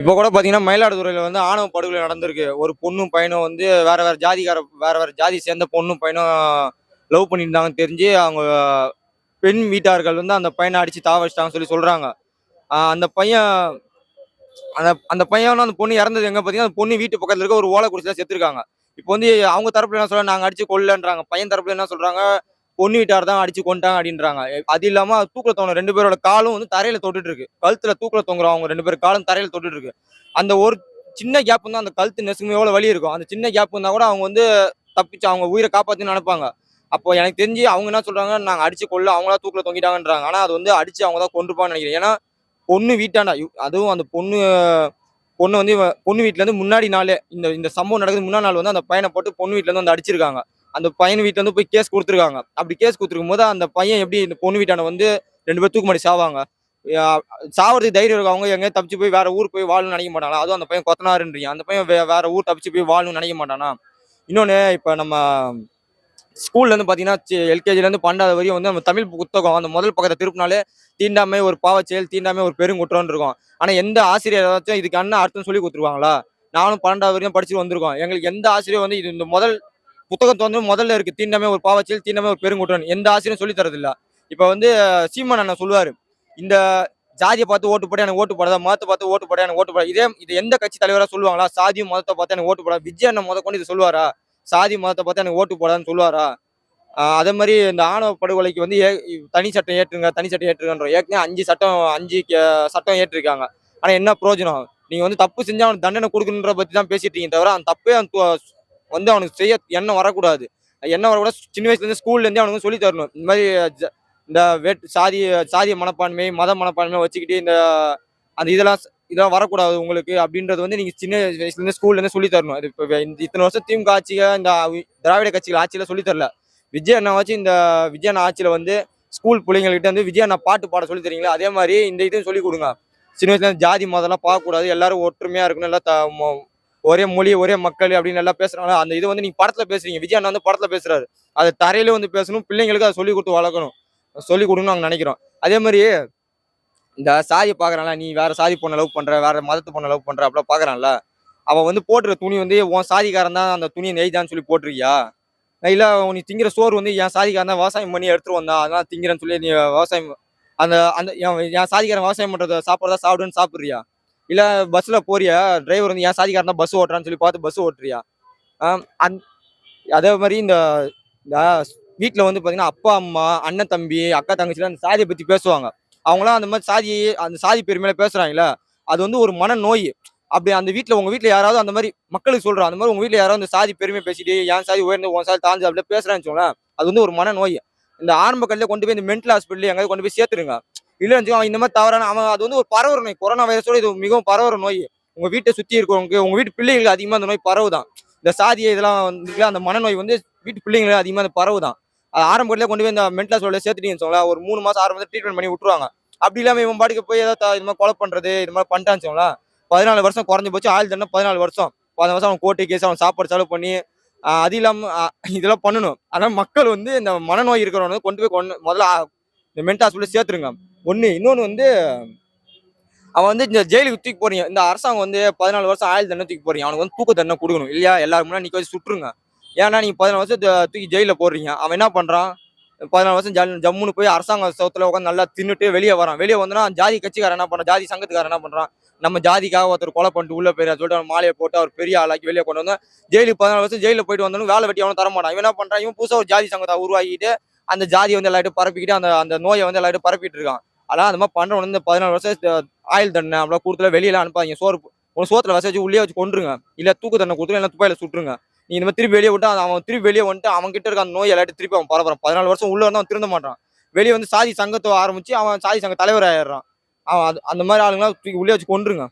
இப்போ கூட பார்த்தீங்கன்னா, மயிலாடுதுறையில வந்து ஆணவ படுகொலை நடந்திருக்கு. ஒரு பொண்ணும், பையனும் வந்து வேற வேற ஜாதி சேர்ந்த பொண்ணும், பையனும் லவ் பண்ணியிருந்தாங்கன்னு தெரிஞ்சு, அவங்க பெண் வீட்டார்கள் வந்து அந்த பையன அடிச்சு சாவடிச்சுட்டாங்கன்னு சொல்லி சொல்றாங்க. அந்த பையன் அந்த பையனும் அந்த பொண்ணு இறந்தது எங்க பார்த்தீங்கன்னா, அந்த பொண்ணு வீட்டு பக்கத்துல இருக்க ஒரு ஓலக்குடிசைல செத்துருக்காங்க. இப்போ வந்து அவங்க தரப்புல என்ன சொல்றாங்க, நாங்க அடிச்சு கொல்லன்றாங்க. பையன் தரப்புல என்ன சொல்றாங்க, பொண்ணு வீட்டார் தான் அடிச்சு கொன்ட்டாங்க அப்படின்றாங்க. அது இல்லாம தூக்குல தொங்குன 2 பேரோட காலும் வந்து தரையில தொட்டுட்டு இருக்கு. கழுத்துல தூக்குல தொங்குறவங்க அவங்க 2 பேர் காலும் தரையில தொட்டுட்டு இருக்கு. அந்த ஒரு சின்ன கேப் தான் அந்த கழுத்து நெசுக்கும் எவ்வளவு வலி இருக்கும். அந்த சின்ன கேப் இருந்தா கூட அவங்க வந்து தப்பிச்சு அவங்க உயிரை காப்பாத்தின்னு நினைப்பாங்க. அப்போ எனக்கு தெரிஞ்சு அவங்க என்ன சொல்றாங்க, நாங்க அடிச்சு கொல்ல அவங்களா தூக்குல தொங்கிட்டாங்கன்றாங்க. ஆனா அது வந்து அடிச்சு அவங்க தான் கொன்றுப்பான்னு நினைக்கிறேன். ஏன்னா பொண்ணு வீட்டாண்டா அதுவும் அந்த பொண்ணு பொண்ணு வந்து பொண்ணு வீட்டுல இருந்து முன்னாடி நாளே இந்த இந்த சம்பவம் நடக்குது முன்னாடி நாள் வந்து அந்த பையனை போட்டு பொண்ணு வீட்டுல இருந்து வந்து அடிச்சிருக்காங்க. அந்த பையன் வீட்டுல இருந்து போய் கேஸ் கொடுத்துருக்காங்க. அப்படி கேஸ் கொடுத்துருக்கும் போது அந்த பையன் எப்படி இந்த பொண்ணு வீட்டாண்ட வந்து 2 பேர் தூக்கு மாட்டி சாவாங்க. சாவறதுக்கு தைரியம் இருக்கு. அவங்க எங்கேயும் தப்பிச்சு போய் வேற ஊர் போய் வாழணும்னு நினைக்க மாட்டாங்களா? அதுவும் அந்த பையன் கொத்தனாருன்றீங்க. அந்த பையன் வேற ஊர் தப்பிச்சு போய் வாழணும்னு நினைக்க மாட்டானா? இன்னொன்னு இப்ப நம்ம ஸ்கூல்ல இருந்து பாத்தீங்கன்னா எல்கேஜில இருந்து 12வது வரையும் வந்து நம்ம தமிழ் புத்தகம் அந்த முதல் பக்கத்தை திருப்பினாலே தீண்டாமை ஒரு பாவச்செயல், தீண்டாமை ஒரு பெருங்குற்றம்னு இருக்கும். ஆனா எந்த ஆசிரியர் ஏதாச்சும் இதுக்கு என்ன அர்த்தம் சொல்லி கொடுத்துருவாங்களா? நானும் 12வது வரையும் படிச்சுட்டு வந்திருக்கோம். எங்களுக்கு எந்த ஆசிரியர் வந்து இது இந்த முதல் புத்தகத்தை வந்து முதல்ல இருக்கு தீண்டாமை ஒரு பாவச்செயல், தீண்டாமை ஒரு பெருங்குற்றம் எந்த ஆசிரியரும் சொல்லி தரது இல்ல. இப்ப வந்து சீமான் அண்ணன் சொல்லுவாரு, இந்த ஜாதியை பார்த்து ஓட்டு போட எனக்கு ஓட்டு போடாத, மதத்தை பார்த்து ஓட்டு போட எனக்கு ஓட்டு போட இது எந்த கட்சி தலைவரா சொல்லுவாங்களா? சாதியும் மதத்தை பார்த்து எனக்கு ஓட்டு போடாது. விஜய் அண்ணன் முத கொண்டு இது சொல்லுவாரா? சாதி மதத்தை பார்த்து எனக்கு ஓட்டு போடாதுன்னு சொல்லுவாரா? அதே மாதிரி இந்த ஆணவ படுகொலைக்கு வந்து தனி சட்டம் ஏற்றுங்க, தனி சட்டம் ஏற்றுங்கன்றோம். ஏற்கனவே 5 சட்டம் ஏற்றிருக்காங்க. ஆனா என்ன பிரயோஜனம்? நீங்க வந்து தப்பு செஞ்சா அவனுக்கு தண்டனை கொடுக்கணுன்ற பத்தி தான் பேசிட்டு இருக்கீங்க தவிர, அந்த தப்பே வந்து அவனுக்கு செய்ய எண்ணம் வரக்கூடாது. எண்ணம் வரக்கூடாது. சின்ன வயசுல இருந்து ஸ்கூல்ல இருந்தே அவனுக்கு சொல்லி தரணும். இந்த மாதிரி இந்த சாதிய மனப்பான்மை, மத மனப்பான்மை வச்சுக்கிட்டு இந்த அந்த இதெல்லாம் வரக்கூடாது உங்களுக்கு அப்படின்றது வந்து நீங்க சின்ன வயசுல இருந்து ஸ்கூல்ல இருந்து சொல்லி தரணும். இது இப்ப இத்தனை வருஷம் திமுக ஆட்சிக இந்த திராவிட கட்சிகள் ஆட்சியில சொல்லி தரல. விஜய் அண்ணா வச்சு இந்த விஜய் அண்ணா ஆட்சியில வந்து ஸ்கூல் பிள்ளைங்கள்கிட்ட வந்து விஜய் அண்ணா பாட்டு பாட சொல்லி தரீங்களா? அதே மாதிரி இந்த இதையும் சொல்லி கொடுங்க. சின்ன வயசுல ஜாதி மதம்லாம் பார்க்கக்கூடாது, எல்லாரும் ஒற்றுமையா இருக்கணும், எல்லாம் ஒரே மொழி ஒரே மக்கள் அப்படின்னு எல்லாம் பேசுறாங்களா? அந்த இது வந்து நீங்க படத்துல பேசுறீங்க. விஜய் அண்ணா வந்து படத்துல பேசுறாரு. அதை தரையில வந்து பேசணும், பிள்ளைங்களுக்கு அதை சொல்லி கொடுத்து வளர்க்கணும், சொல்லி கொடுக்கணும்னு நாங்க நினைக்கிறோம். அதே மாதிரி இந்த சாதியை பாக்குறான்ல, நீ வேற சாதி பொண்ணை லவ் பண்ற, வேற மதத்து பொண்ணை லவ் பண்ற அப்படிலாம் பாக்குறான்ல, அவன் வந்து போட்டுற துணி வந்து உன் சாதிக்காரன் தான் அந்த துணியை நெய்தான்னு சொல்லி போட்டிருக்கியா? இல்ல நீ திங்கிற சோறு வந்து என் சாதிக்காரன் தான் விவசாயம் பண்ணி எடுத்துட்டு வந்தான், அதனால திங்கிறேன்னு சொல்லி நீ விவசாயம் அந்த அந்த என் சாதிக்காரன் விவசாயம் பண்றத சாப்பிட்றதா சாப்பிடுன்னு சாப்பிடுறியா? இல்ல பஸ்ல போறியா, டிரைவர் வந்து என் சாதிக்காரன் தான் பஸ் ஓட்டுறான்னு சொல்லி பார்த்து பஸ் ஓட்டுறியா? அதே மாதிரி இந்த வீட்டுல வந்து பாத்தீங்கன்னா அப்பா அம்மா அண்ணன் தம்பி அக்கா தங்கச்சிலாம் அந்த சாதியை பத்தி பேசுவாங்க. அவங்களாம் அந்த மாதிரி அந்த சாதி பெருமையில பேசுறாங்கல்ல, அது வந்து ஒரு மனநோய். அப்படி அந்த வீட்டுல உங்க வீட்டுல யாராவது அந்த மாதிரி மக்களுக்கு சொல்றோம், அந்த மாதிரி உங்க வீட்டுல யாராவது அந்த சாதி பெருமை பேசிட்டு என் சாதி உயர்ந்து உன் சாதி தாழ்ந்து அப்படியே பேசுறான்னு வச்சுக்கோங்களேன், அது வந்து ஒரு மனநோய். இந்த ஆரம்ப கல்ல கொண்டு போய் இந்த மென்டல் ஹாஸ்பிட்டல் எங்கேயாவது கொண்டு போய் சேர்த்துருங்க. இல்லைன்னு அவன் இந்த மாதிரி தவறான அவன் அது வந்து ஒரு பரவுற நோய். கொரோனா வைரஸோட இது மிகவும் பரவுற நோய். உங்க வீட்டை சுத்தி இருக்கிறவங்க உங்க வீட்டு பிள்ளைகளுக்கு அதிகமா அந்த நோய் பரவுதான். இந்த சாதியை இதெல்லாம் வந்து அந்த மனநோய் வந்து வீட்டு பிள்ளைங்களுக்கு அதிகமா அந்த பரவுதான். அது ஆரம்ப கல்ல கொண்டு போய் இந்த மென்டல் ஹாஸ்பிட்டல் சேர்த்துட்டீங்கன்னு வச்சுக்கோங்களேன், ஒரு 3 மாசம் 6 மாதம் ட்ரீட்மெண்ட் பண்ணி விட்டுருவாங்க. அப்படி இல்லாம இவன் பாட்டுக்கு போய் ஏதாவது இது மாதிரி கொலை பண்றது இது மாதிரி பண்ணிட்டான்னு வச்சுக்கோங்களேன், 14 வருஷம் குறைஞ்சு போச்சு. ஆயுள் தண்டனை 14 வருஷம். 14 வருஷம் அவன் கோர்ட்டு கேஸ், அவன் சாப்பாடு செலவு பண்ணி அது இல்லாம இதெல்லாம் பண்ணணும். அதனால மக்கள் வந்து இந்த மனநோய் இருக்கிறவங்க கொண்டு போய் முதல்ல இந்த மென்டல் ஹாஸ்பிட்டல் சேர்த்துருங்க. இன்னொன்னு வந்து அவன் வந்து இந்த ஜெயிலுக்கு தூக்கி போறீங்க. இந்த அரசாங்கம் வந்து 14 வருஷம் ஆயுள் தண்டனை தூக்கி போறீங்க. அவனுக்கு வந்து தூக்கு தண்டனை கொடுக்கணும் இல்லையா? எல்லாரும் முன்னாடி நிக்க வச்சு சுட்டுருங்க. ஏன்னா நீங்க 14 வருஷம் தூக்கி ஜெயில போடுறீங்க. அவன் என்ன பண்றான்? 14 வருஷம் ஜம்முன்னு போய் அரசாங்க சோத்துல உட்காந்து நல்லா தின்னுட்டு வெளியே வரான். வெளியே வந்தோன்னா ஜாதி கட்சிக்காரன் என்ன பண்றான்? ஜாதி சங்கத்துக்காரன் என்ன பண்றான்? நம்ம ஜாதிக்காக ஒருத்தர் கொலை பண்ணிட்டு உள்ள போயிடா சொல்லிட்டு அவன் மாலையை போட்டு அவர் பெரிய ஆளாக்கி வெளியே கொண்டு வந்து ஜெயிலுக்கு 14 வருஷம் ஜெயிலில் போயிட்டு வந்தாலும் வேலை வெட்டி அவனும் தரமாட்டான். இவன் என்ன பண்றான்? இவன் புதுசா ஒரு ஜாதி சங்கத்தை உருவாக்கிட்டு அந்த ஜாதியை வந்து எல்லாரும் பரப்பிக்கிட்டு அந்த அந்த நோயை வந்து எல்லாரும் பரப்பிட்டு இருக்கான். அதனால அந்த மாதிரி பண்றவன் வந்து 14 வருஷம் ஆயுள் தண்டனை அவ்வளோ கூடுதல வெளியில அனுப்பாதீங்க. சோத்துல வச்சு உள்ளே வச்சு கொண்டுருங்க. இல்ல தூக்கு தண்டனை கொடுத்துருங்க, இல்லை துப்பாயில சுட்டுருங்க. நீ இந்த மாதிரி திருப்பி வெளியே விட்டு அவன் திருப்பி வெளியே வந்துட்டு அவன் கிட்ட இருக்க அந்த நோய் எல்லாத்தையும் திருப்பி அவன் பரப்புறான். 14 வருஷம் உள்ள வந்து அவன் திருந்த மாட்டான். வெளியே வந்து சாதி சங்கத்தை ஆரம்பிச்சு அவன் சாதி சங்க தலைவர் ஆயிடுறான். அவன் அந்த மாதிரி ஆளுங்களாம் தூக்கி உள்ளே வச்சு கொண்டுருங்க.